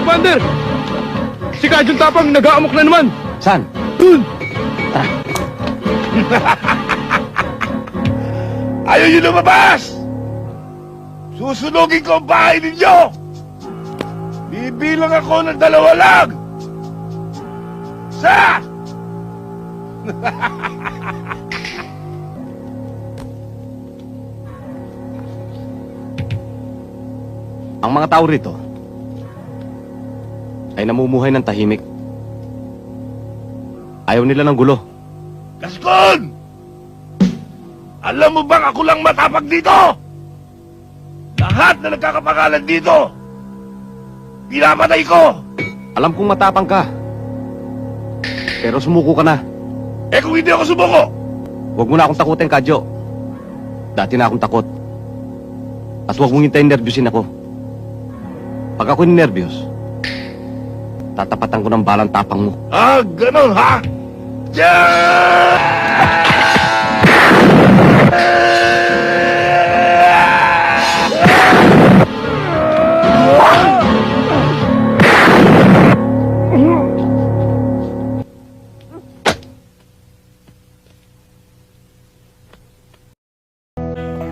Commander! Si Kajun Tapang nag-aamok na naman! Saan? Dun! Ayaw nyo lumabas! Susunugin ko ang bahay ninyo! Bibilang ako ng 2 lang! Isa! Ang mga tao rito ay namumuhay ng tahimik. Ayaw nila ng gulo. Gaskon! Alam mo bang ako lang matapag dito? Lahat na nagkakapangalan dito, pinapatay ko! Alam kong matapang ka. Pero sumuko ka na. Eh kung hindi ako sumuko, Huwag mo na akong takutin, Kadyo. Dati na akong takot. At huwag mong hintayin nervyusin ako. Pag ako ninervyos, tatapatan ko ng balang tapang mo. ganon ha?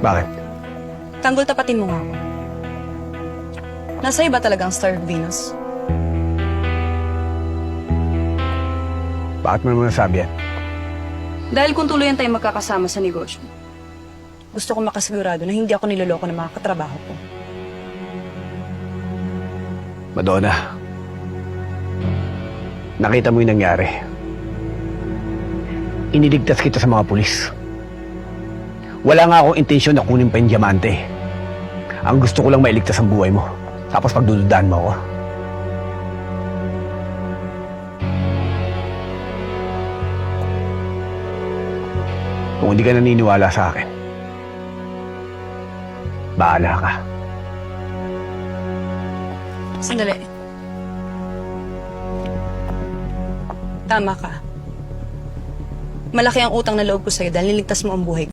Bakit? Tanggol, tapatin mo nga ako. Nasa iba talagang Star of Venus. Bakit mo naman nasabi yan? Dahil kung tuluyan tayo magkakasama sa negosyo, gusto ko makasigurado na hindi ako niloloko ng mga katrabaho ko. Madonna, nakita mo yung nangyari. Iniligtas kita sa mga pulis. Wala nga akong intensyon na kunin pa yung diamante. Ang gusto ko lang mailigtas ang buhay mo. Tapos pagdududaan mo ako. Kung hindi ka naniniwala sa akin, bahala ka. Sandali. Tama ka. Malaki ang utang na loob ko sa'yo dahil niligtas mo ang buhay ko.